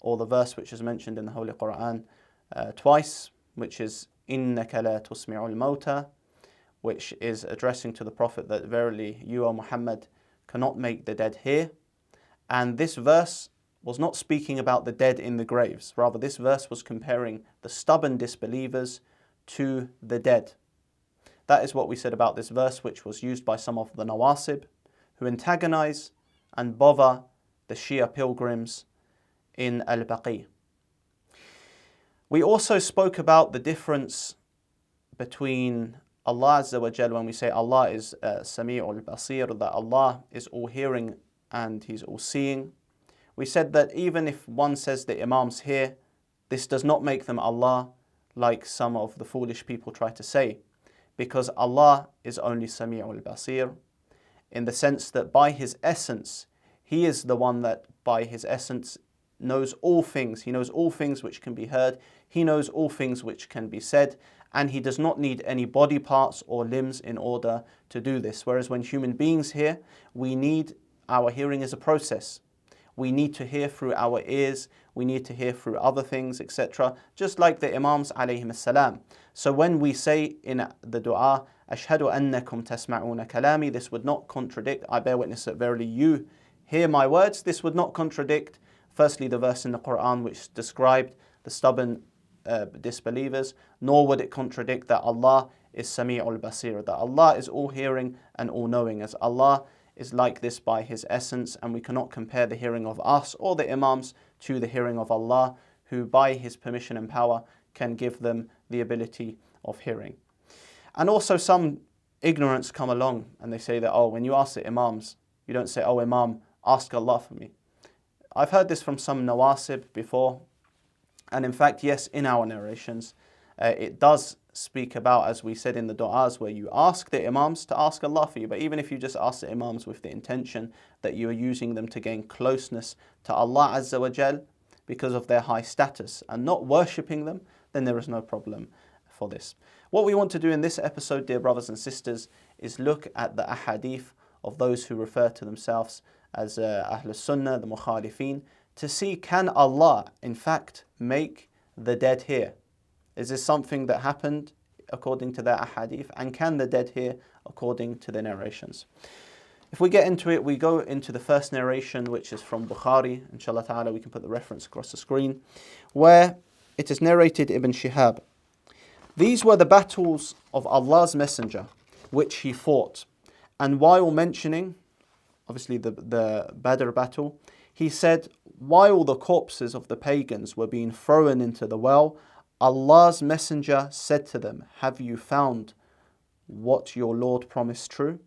or the verse which is mentioned in the Holy Quran twice, which is 𝗦𝗨𝗕𝗘, which is addressing to the Prophet that verily you, O Muhammad, cannot make the dead hear. And this verse was not speaking about the dead in the graves. Rather, this verse was comparing the stubborn disbelievers to the dead. That is what we said about this verse, which was used by some of the nawasib who antagonize and bother the Shia pilgrims in al-Baqi. We also spoke about the difference between Allah Azza wa Jal when we say Allah is 𝗧𝗨𝗥𝗕𝗘, that Allah is all hearing and He's all seeing. We said that even if one says the Imams hear, this does not make them Allah, like some of the foolish people try to say, because Allah is only 𝗧𝗨𝗥𝗕𝗘, in the sense that by His essence, He is the one that by His essence knows all things. He knows all things which can be heard. He knows all things which can be said. And He does not need any body parts or limbs in order to do this. Whereas when human beings hear, our hearing is a process. We need to hear through our ears. We need to hear through other things, etc. Just like the Imams alayhim salam. So when we say in the dua, أَشْهَدُ أَنَّكُمْ تَسْمَعُونَ كَلَامِي, this would not contradict, I bear witness that verily you hear my words. This would not contradict, firstly, the verse in the Quran which described the stubborn disbelievers, nor would it contradict that Allah is Sami'ul Basir, that Allah is all hearing and all knowing, as Allah is like this by His essence, and we cannot compare the hearing of us or the Imams to the hearing of Allah, who by His permission and power can give them the ability of hearing. And also some ignorants come along and they say that, oh, when you ask the Imams, you don't say, oh Imam, ask Allah for me. I've heard this from some nawasib before, and in fact, yes, in our narrations, it does speak about, as we said in the du'as, where you ask the Imams to ask Allah for you. But even if you just ask the Imams with the intention that you are using them to gain closeness to Allah Azza wa Jal because of their high status and not worshipping them, then there is no problem for this. What we want to do in this episode, dear brothers and sisters, is look at the ahadith of those who refer to themselves as Ahlus Sunnah, the Mukhalifeen, to see, can Allah in fact make the dead hear? Is this something that happened according to their ahadith? And can the dead hear according to the narrations? If we get into it, we go into the first narration, which is from Bukhari. Inshallah ta'ala, we can put the reference across the screen, where it is narrated Ibn Shihab. These were the battles of Allah's Messenger, which he fought. And while mentioning, obviously, the Badr battle, he said, while the corpses of the pagans were being thrown into the well, Allah's Messenger said to them, have you found what your Lord promised true?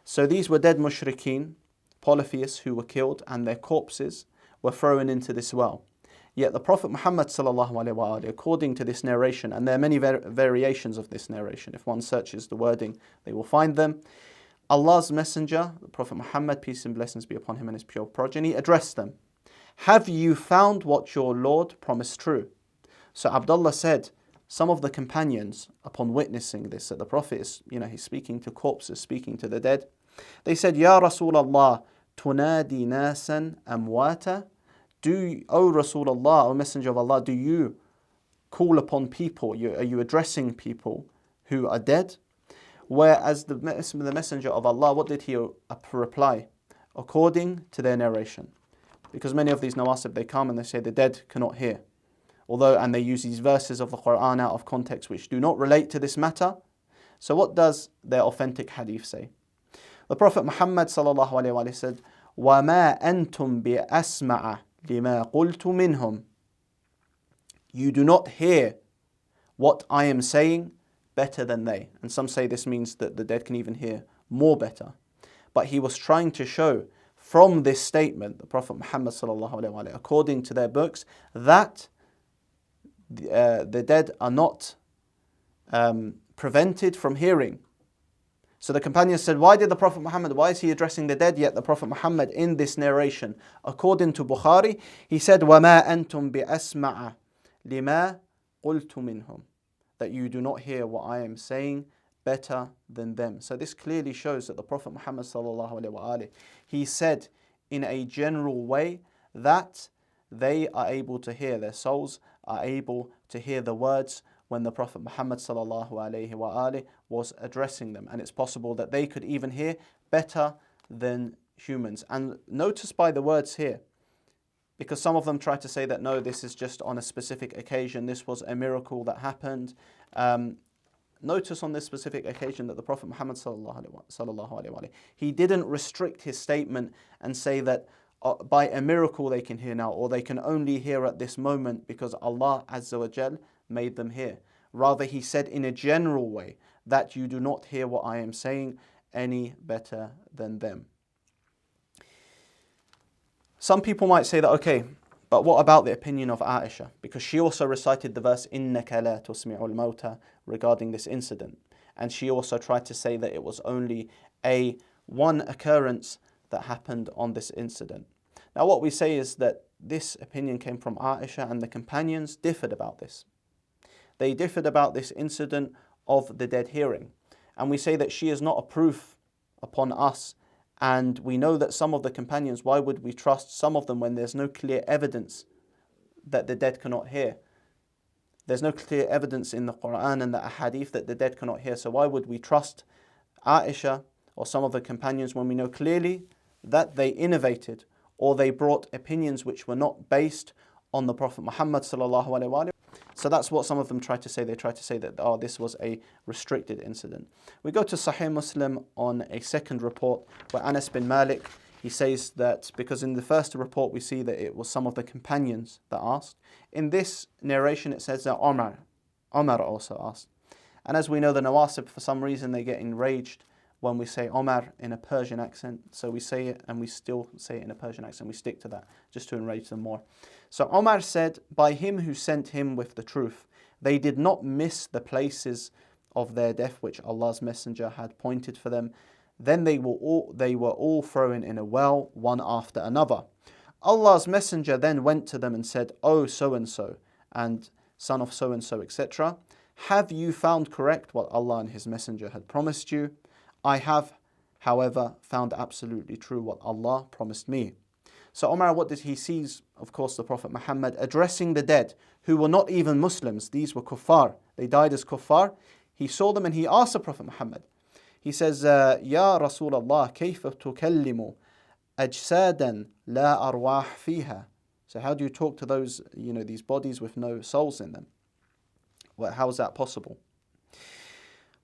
So these were dead mushrikeen, polytheists who were killed, and their corpses were thrown into this well. Yet the Prophet Muhammad ﷺ, according to this narration, and there are many variations of this narration, if one searches the wording, they will find them. Allah's Messenger, the Prophet Muhammad, peace and blessings be upon him and his pure progeny, addressed them. Have you found what your Lord promised true? So Abdullah said, some of the companions, upon witnessing this, that the Prophet is, he's speaking to corpses, speaking to the dead, they said, Ya Rasulullah, tunadi nasan amwata? O Rasulullah, O Messenger of Allah, do you call upon people? Are you addressing people who are dead? Whereas the Messenger of Allah, what did he reply? According to their narration. Because many of these nawasib, they come and they say the dead cannot hear. And they use these verses of the Quran out of context which do not relate to this matter. So what does their authentic hadith say? The Prophet Muhammad ﷺ said, وَمَا أَنْتُمْ بِأَسْمَعَ لِمَا قُلْتُ مِنْهُمْ. You do not hear what I am saying better than they. And some say this means that the dead can even hear more better. But he was trying to show from this statement, the Prophet Muhammad ﷺ, according to their books, that the dead are not prevented from hearing So the companions said, why did the Prophet Muhammad, why is he addressing the dead? Yet the Prophet Muhammad in this narration, according to Bukhari, he said, وَمَا أَنْتُمْ بِأَسْمَعَ لِمَا قُلْتُ مِنْهُمْ, that you do not hear what I am saying better than them. So this clearly shows that the Prophet Muhammad sallallahu alaihi wasallam, he said in a general way that they are able to hear, their souls are able to hear the words when the Prophet Muhammad sallallahu alaihi wasallam was addressing them. And it's possible that they could even hear better than humans. And notice by the words here, because some of them try to say that no, this is just on a specific occasion, this was a miracle that happened. Notice on this specific occasion that the Prophet Muhammad sallallahu alaihi wasallam, he didn't restrict his statement and say that by a miracle they can hear now, or they can only hear at this moment because Allah Azza wa Jal made them hear. Rather, he said in a general way that you do not hear what I am saying any better than them. Some people might say that, okay, but what about the opinion of Aisha? Because she also recited the verse 𝗦𝗨𝗕𝗘 regarding this incident. And she also tried to say that it was only one occurrence that happened on this incident. Now what we say is that this opinion came from Aisha, and the companions differed about this. They differed about this incident of the dead hearing. And we say that she is not a proof upon us. And we know that some of the companions, why would we trust some of them when there's no clear evidence that the dead cannot hear? There's no clear evidence in the Quran and the Ahadith that the dead cannot hear. So why would we trust Aisha or some of the companions when we know clearly that they innovated or they brought opinions which were not based on the Prophet Muhammad sallallahu alaihi wasallam? So that's what some of them tried to say. They tried to say that, oh, this was a restricted incident. We go to Sahih Muslim on a second report where Anas bin Malik, he says that, because in the first report we see that it was some of the companions that asked. In this narration it says that Omar also asked. And as we know, the Nawasib, for some reason, they get enraged when we say Omar in a Persian accent. So we say it, and we still say it in a Persian accent. We stick to that just to enrage them more. So Omar said, by him who sent him with the truth, they did not miss the places of their death which Allah's Messenger had pointed for them. Then they were all thrown in a well, one after another. Allah's Messenger then went to them and said, O so-and-so, and son of so-and-so, etc., have you found correct what Allah and His Messenger had promised you? I have, however, found absolutely true what Allah promised me. So Omar, what did he see? Of course, the Prophet Muhammad addressing the dead, who were not even Muslims. These were kuffar. They died as kuffar. He saw them and he asked the Prophet Muhammad. He says, Ya Rasulullah, كيف تكلم أجسادا لا أرواح فيها? So how do you talk to those, these bodies with no souls in them? Well, how is that possible?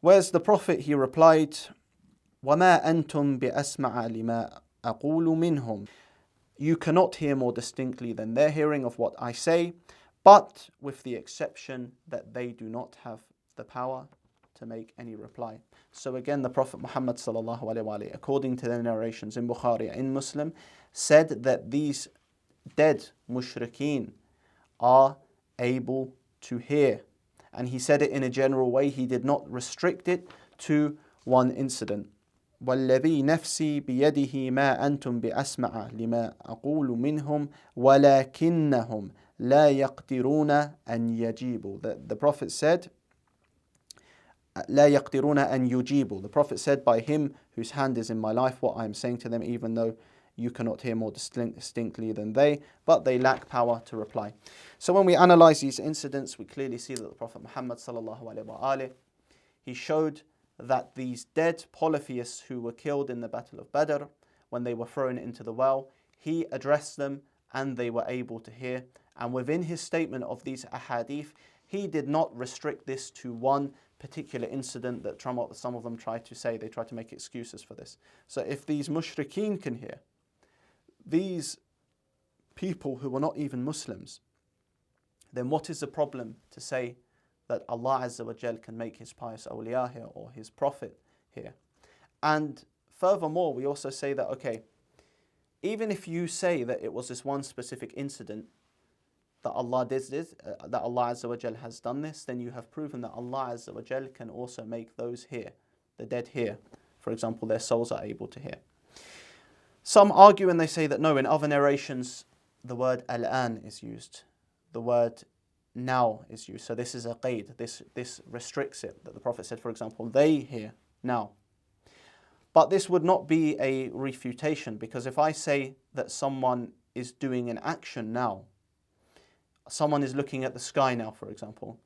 Whereas the Prophet, he replied, وَمَا أَنْتُمْ بِأَسْمَعَ لِمَا أَقُولُ مِنْهُمْ. You cannot hear more distinctly than their hearing of what I say, but with the exception that they do not have the power to make any reply. So again, the Prophet Muhammad sallallahu alaihi wasallam, according to the narrations in Bukhari and in Muslim, said that these dead mushrikeen are able to hear. And he said it in a general way. He did not restrict it to one incident. وَالَّذِي نَفْسِي بِيَدِهِ مَا أَنْتُمْ بِأَسْمَعَ لِمَا أَقُولُ مِنْهُمْ وَلَكِنَّهُمْ لَا يَقْدِرُونَ أَنْ يَجِيبُوا. The Prophet said, لَا يَقْدِرُونَ أَنْ يُجِيبُوا. The Prophet said, by him whose hand is in my life, what I am saying to them, even though you cannot hear more distinctly than they, but they lack power to reply. So when we analyze these incidents, we clearly see that the Prophet Muhammad sallallahu alaihi wasallam, he showed that these dead polytheists who were killed in the Battle of Badr, when they were thrown into the well, he addressed them and they were able to hear. And within his statement of these ahadith, he did not restrict this to one particular incident that some of them tried to say. They tried to make excuses for this. So if these mushrikeen can hear, these people who were not even Muslims, then what is the problem to say that Allah Azza wa Jal can make His pious awliya here or His Prophet here? And furthermore, we also say that, okay, even if you say that it was this one specific incident that Allah did this, that Allah Azza wa Jal has done this, then you have proven that Allah Azza wa Jal can also make those here, the dead here, for example, their souls are able to hear. Some argue and they say that no, in other narrations, the word al-an is used. The word now is used. So this is a qaid. This restricts it. That the Prophet said, for example, they hear now. But this would not be a refutation, because if I say that someone is doing an action now, someone is looking at the sky now, for example,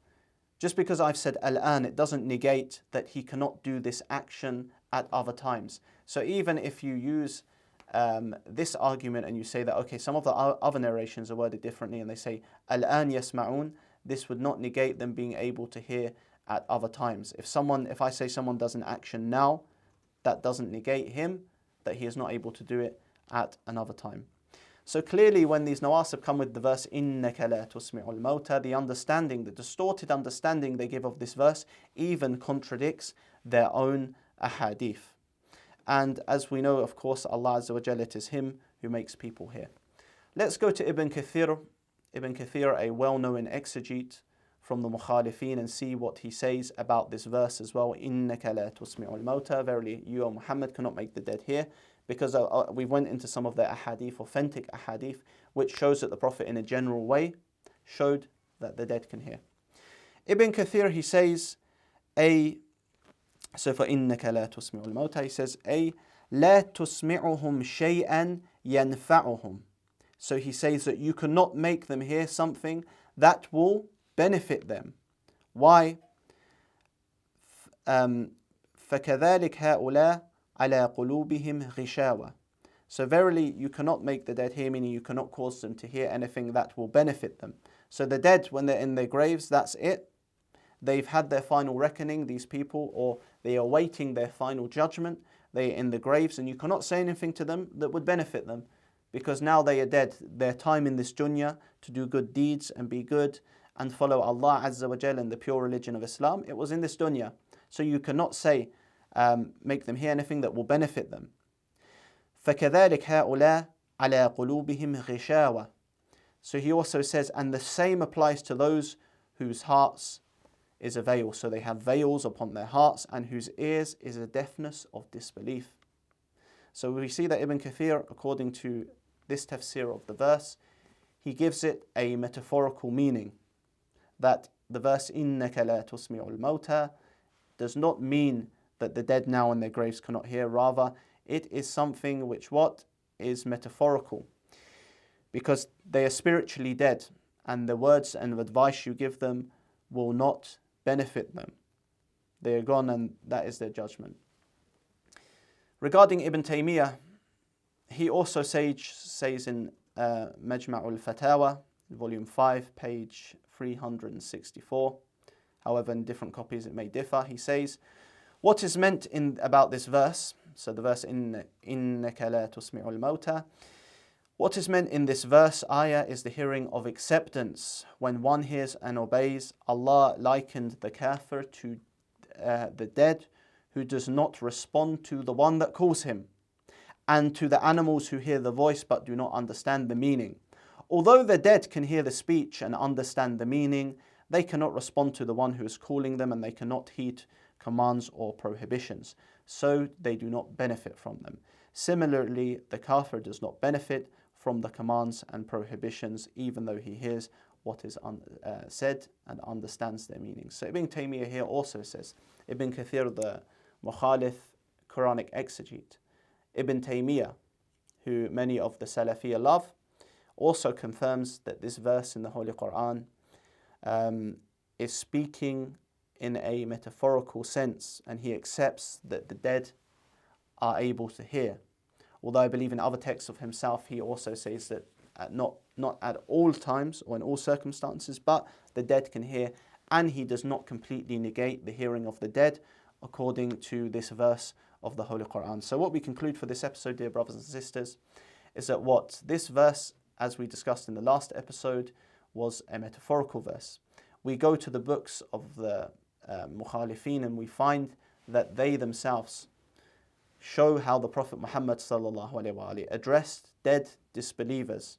just because I've said al-an, it doesn't negate that he cannot do this action at other times. So even if you use this argument and you say that, okay, some of the other narrations are worded differently and they say al-an yasma'un, this would not negate them being able to hear at other times. If I say someone does an action now, that doesn't negate him that he is not able to do it at another time. So clearly when these nawasib come with the verse إِنَّكَ لَا تُسْمِعُ الْمَوْتَى, the understanding, the distorted understanding they give of this verse even contradicts their own ahadith. And as we know, of course, Allah Azza wa Jalla, it is Him who makes people hear. Let's go to Ibn Kathir. Ibn Kathir, a well-known exegete from the Mukhalifeen, and see what he says about this verse as well. إِنَّكَ لَا تُسْمِعُ الْمَوْتَى, verily you, O Muhammad, cannot make the dead hear. Because we went into some of the ahadith, authentic ahadith, which shows that the Prophet in a general way showed that the dead can hear. Ibn Kathir, he says, so for إِنَّكَ لَا تُسْمِعُ الْمَوْتَى, he says, لَا تُسْمِعُهُمْ شَيْئًا يَنْفَعُهُمْ. So he says that you cannot make them hear something that will benefit them. Why? فَكَذَلِكَ هَؤُلَاء عَلَى قُلُوبِهِمْ غِشَاوَةٌ. So verily you cannot make the dead hear, meaning you cannot cause them to hear anything that will benefit them. So the dead, when they're in their graves, that's it. They've had their final reckoning, these people, or they are awaiting their final judgment. They are in the graves, and you cannot say anything to them that would benefit them, because now they are dead. Their time in this dunya to do good deeds and be good and follow Allah Azza wa Jalla and the pure religion of Islam, it was in this dunya. So you cannot say, make them hear anything that will benefit them. فَكَذَلِكَ هَؤُلَاء عَلَى قُلُوبِهِمْ غِشَاوَةٌ. So he also says, and the same applies to those whose hearts is a veil. So they have veils upon their hearts, and whose ears is a deafness of disbelief. So we see that Ibn Kathir, according to this tafsir of the verse, he gives it a metaphorical meaning, that the verse إِنَّكَ لَا تُسْمِعُ الْمَوْتَى does not mean that the dead now in their graves cannot hear. Rather, it is something which is metaphorical, because they are spiritually dead, and the words and advice you give them will not benefit them. They are gone, and that is their judgment. Regarding Ibn Taymiyyah, he also says in Majma' al-Fatawa, volume 5, page 364, however in different copies it may differ, he says, what is meant about this verse, so the verse إِنَّكَ لَا تُسْمِعُ الْمَوْتَى, what is meant in this verse, ayah, is the hearing of acceptance. When one hears and obeys, Allah likened the kafir to the dead who does not respond to the one that calls him, and to the animals who hear the voice but do not understand the meaning. Although the dead can hear the speech and understand the meaning, they cannot respond to the one who is calling them, and they cannot heed commands or prohibitions, so they do not benefit from them. Similarly, the kafir does not benefit from the commands and prohibitions, even though he hears what is said and understands their meaning. So Ibn Taymiyyah here also says, Ibn Kathir, the Mukhalif Quranic exegete, Ibn Taymiyyah, who many of the Salafiyya love, also confirms that this verse in the Holy Quran is speaking in a metaphorical sense, and he accepts that the dead are able to hear. Although I believe in other texts of himself, he also says that not at all times or in all circumstances, but the dead can hear, and he does not completely negate the hearing of the dead according to this verse of the Holy Quran. So what we conclude for this episode, dear brothers and sisters, is that what this verse, as we discussed in the last episode, was a metaphorical verse. We go to the books of the Mukhalifeen, and we find that they themselves show how the Prophet Muhammad ﷺ addressed dead disbelievers.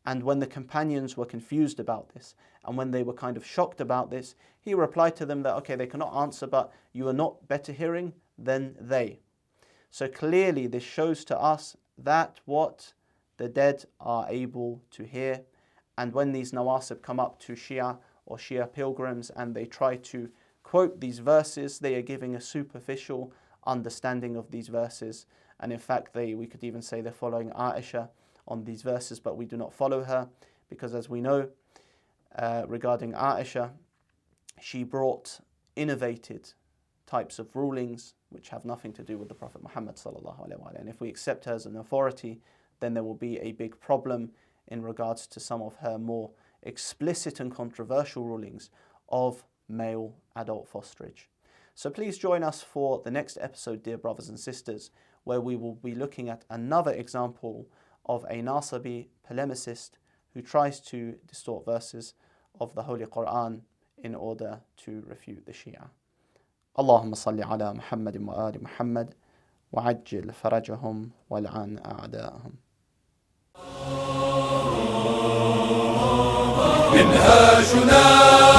And when the companions were confused about this, and when they were kind of shocked about this, he replied to them that, okay, they cannot answer, but you are not better hearing than they. So clearly this shows to us that what the dead are able to hear. And when these nawasib come up to Shia or Shia pilgrims and they try to quote these verses, they are giving a superficial understanding of these verses. And in fact, we could even say they're following Aisha on these verses, but we do not follow her, because as we know, regarding Aisha, she brought innovated types of rulings which have nothing to do with the Prophet Muhammad sallallahu alaihi wasallam. And if we accept her as an authority, then there will be a big problem in regards to some of her more explicit and controversial rulings of male adult fosterage. So please join us for the next episode, dear brothers and sisters, where we will be looking at another example of a Nasabi polemicist who tries to distort verses of the Holy Quran in order to refute the Shia. اللهم صل على محمد وآل محمد وعجل فرجهم والعن أعداءهم. منهاجنا